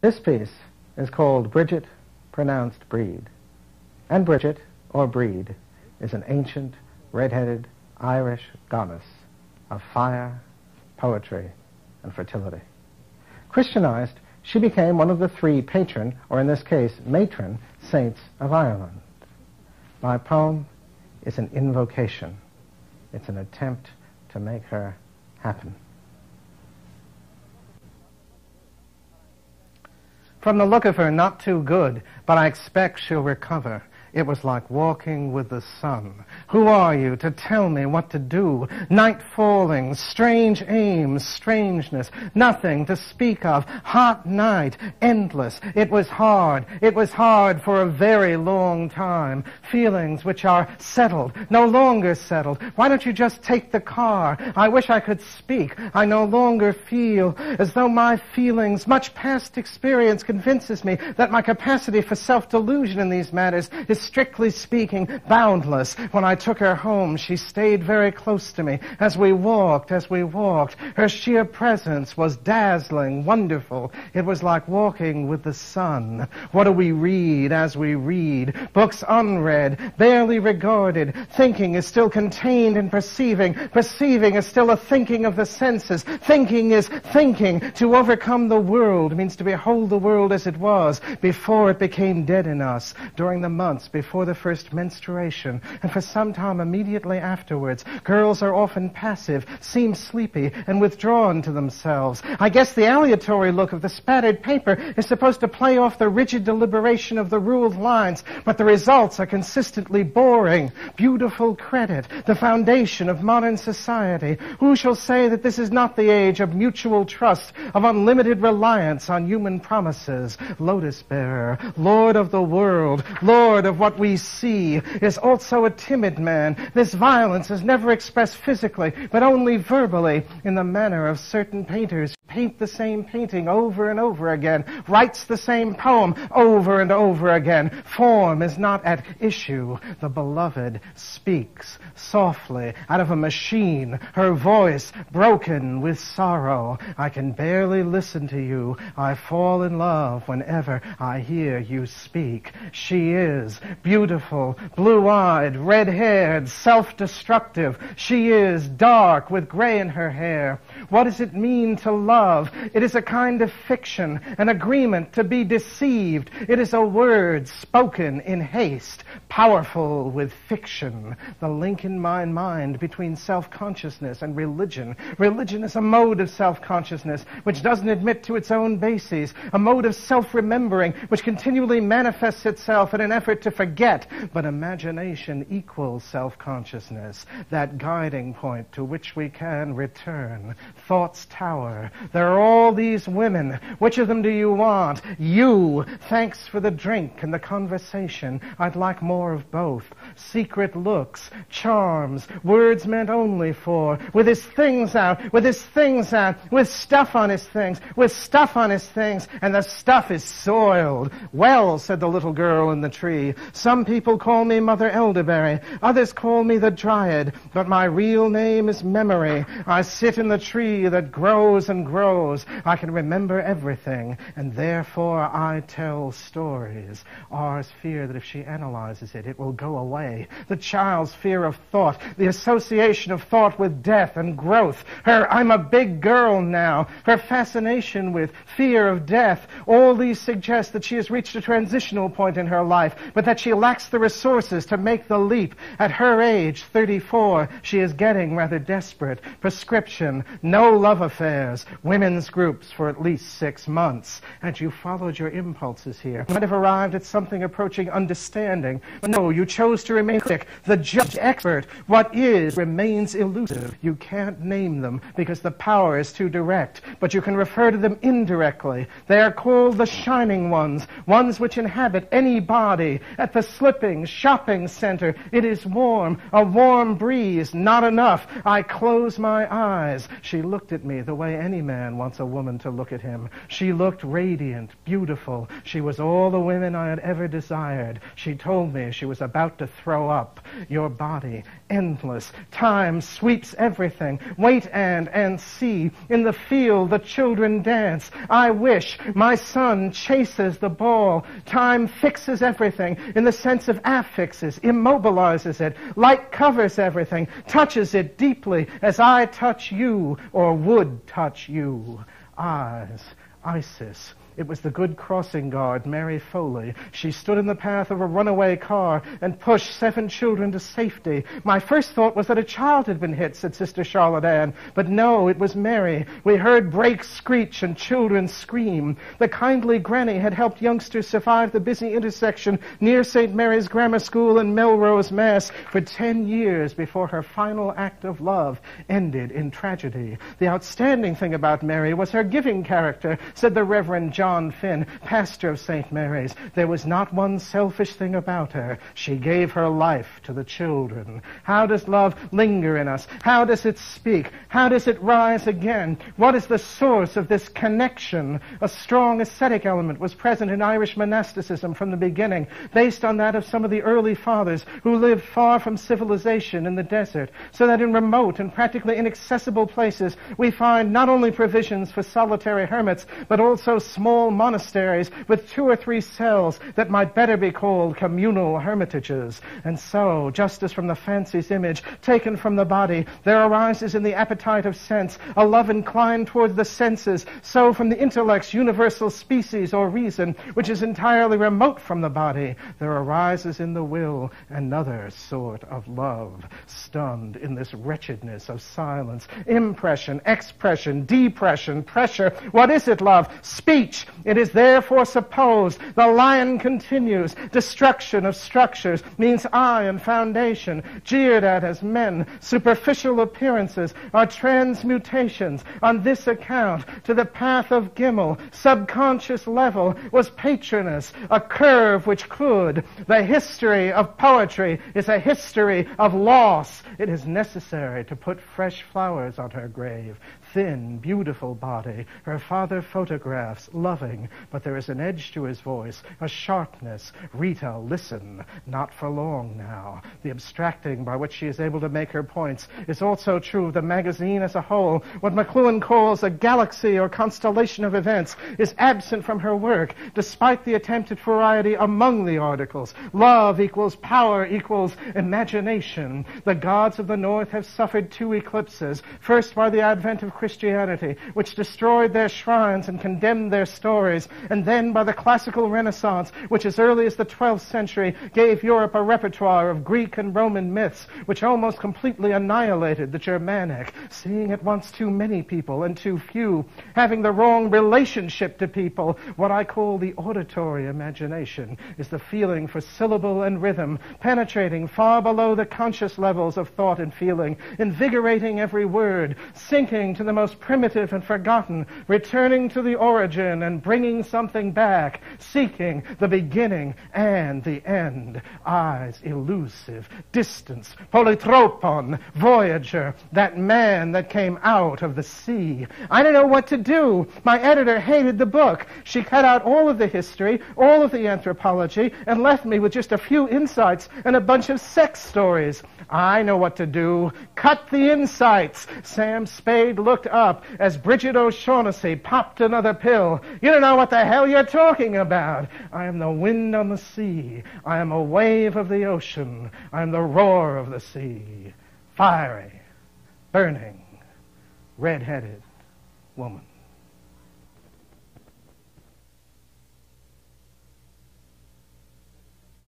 This piece is called Bridget, pronounced Breed. And Bridget, or Breed, is an ancient, red-headed Irish goddess of fire, poetry, and fertility. Christianized, she became one of the three patron, or in this case, matron, saints of Ireland. My poem is an invocation. It's an attempt to make her happen. From the look of her, not too good, but I expect she'll recover. It was like walking with the sun. Who are you to tell me what to do? Night falling, strange aims, strangeness, nothing to speak of. Hot night, endless. It was hard for a very long time. Feelings which are settled, no longer settled. Why don't you just take the car? I wish I could speak. I no longer feel as though my feelings, much past experience convinces me that my capacity for self-delusion in these matters is strictly speaking boundless. When I took her home, she stayed very close to me. As we walked, her sheer presence was dazzling, wonderful. It was like walking with the sun. What do we read as we read? Books unread, barely regarded. Thinking is still contained in perceiving. Perceiving is still a thinking of the senses. Thinking is thinking. To overcome the world means to behold the world as it was before it became dead in us, during the months before the first menstruation, and for some time immediately afterwards. Girls are often passive, seem sleepy, and withdrawn to themselves. I guess the aleatory look of the spattered paper is supposed to play off the rigid deliberation of the ruled lines, but the results are consistently boring. Beautiful credit, the foundation of modern society. Who shall say that this is not the age of mutual trust, of unlimited reliance on human promises? Lotus bearer, Lord of the world, Lord of what we see, is also a timid man. This violence is never expressed physically, but only verbally, in the manner of certain painters. Paint the same painting over and over again, writes the same poem over and over again. Form is not at issue. The beloved speaks softly out of a machine, her voice broken with sorrow. I can barely listen to you. I fall in love whenever I hear you speak. She is beautiful, blue-eyed, red-haired, self-destructive. She is dark with gray in her hair. What does it mean to love? It is a kind of fiction, an agreement to be deceived. It is a word spoken in haste, powerful with fiction. The link in my mind between self-consciousness and religion. Religion is a mode of self-consciousness which doesn't admit to its own bases, a mode of self-remembering which continually manifests itself in an effort to forget. But imagination equals self-consciousness, that guiding point to which we can return. Thoughts tower. There are all these women. Which of them do you want? You. Thanks for the drink and the conversation. I'd like more of both. Secret looks, charms, words meant only for. With his things out, with his things out, with stuff on his things, with stuff on his things, and the stuff is soiled. Well, said the little girl in the tree, some people call me Mother Elderberry, others call me the Dryad, but my real name is Memory. I sit in the tree that grows and grows. I can remember everything, and therefore I tell stories. Ours fear that if she analyzes it, it will go away. The child's fear of thought, the association of thought with death and growth. Her I'm a big girl now, her fascination with fear of death. All these suggest that she has reached a transitional point in her life, but that she lacks the resources to make the leap. At her age, 34, she is getting rather desperate. Prescription, no love affairs, women's groups for at least 6 months. And you followed your impulses here. You might have arrived at something approaching understanding. But no, you chose to remain quick. The judge expert. What is remains elusive. You can't name them because the power is too direct, but you can refer to them indirectly. They are called the shining ones, ones which inhabit any body. At the slipping shopping center, it is warm, a warm breeze, not enough. I close my eyes. She she looked at me the way any man wants a woman to look at him. She looked radiant, beautiful. She was all the women I had ever desired. She told me she was about to throw up. Your body, endless. Time sweeps everything. Wait and see. In the field, the children dance. I wish. My son chases the ball. Time fixes everything in the sense of affixes, immobilizes it. Light covers everything, touches it deeply as I touch you or would touch you. Eyes, Isis. It was the good crossing guard, Mary Foley. She stood in the path of a runaway car and pushed 7 children to safety. My first thought was that a child had been hit, said Sister Charlotte Ann. But no, it was Mary. We heard brakes screech and children scream. The kindly granny had helped youngsters survive the busy intersection near St. Mary's Grammar School and Melrose, Mass. for 10 years before her final act of love ended in tragedy. The outstanding thing about Mary was her giving character, said the Reverend John Finn, pastor of St. Mary's. There was not one selfish thing about her. She gave her life to the children. How does love linger in us? How does it speak? How does it rise again? What is the source of this connection? A strong ascetic element was present in Irish monasticism from the beginning, based on that of some of the early fathers who lived far from civilization in the desert, so that in remote and practically inaccessible places we find not only provisions for solitary hermits, but also small monasteries with 2 or 3 cells that might better be called communal hermitages. And so, just as from the fancy's image taken from the body, there arises in the appetite of sense a love inclined toward the senses, so from the intellect's universal species or reason, which is entirely remote from the body, there arises in the will another sort of love, stunned in this wretchedness of silence. Impression, expression, depression, pressure. What is it, love? Speech. It is therefore supposed. The lion continues. Destruction of structures means eye and foundation, jeered at as men. Superficial appearances are transmutations. On this account, to the path of Gimel, subconscious level, was patroness, a curve which could. The history of poetry is a history of loss. It is necessary to put fresh flowers on her grave. Thin, beautiful body. Her father photographs, loving, but there is an edge to his voice, a sharpness. Rita, listen, not for long now. The abstracting by which she is able to make her points is also true of the magazine as a whole. What McLuhan calls a galaxy or constellation of events is absent from her work, despite the attempted variety among the articles. Love equals power equals imagination. The gods of the North have suffered 2 eclipses, first by the advent of Christianity, which destroyed their shrines and condemned their stories, and then by the classical Renaissance, which as early as the 12th century gave Europe a repertoire of Greek and Roman myths, which almost completely annihilated the Germanic, seeing at once too many people and too few, having the wrong relationship to people. What I call the auditory imagination is the feeling for syllable and rhythm, penetrating far below the conscious levels of thought and feeling, invigorating every word, sinking to the most primitive and forgotten, returning to the origin and bringing something back, seeking the beginning and the end. Eyes, elusive, distance, polytropon, voyager, that man that came out of the sea. I don't know what to do. My editor hated the book. She cut out all of the history, all of the anthropology, and left me with just a few insights and a bunch of sex stories. I know what to do. Cut the insights. Sam Spade looked up as Bridget O'Shaughnessy popped another pill. You don't know what the hell you're talking about. I am the wind on the sea. I am a wave of the ocean. I am the roar of the sea. Fiery, burning, red-headed woman.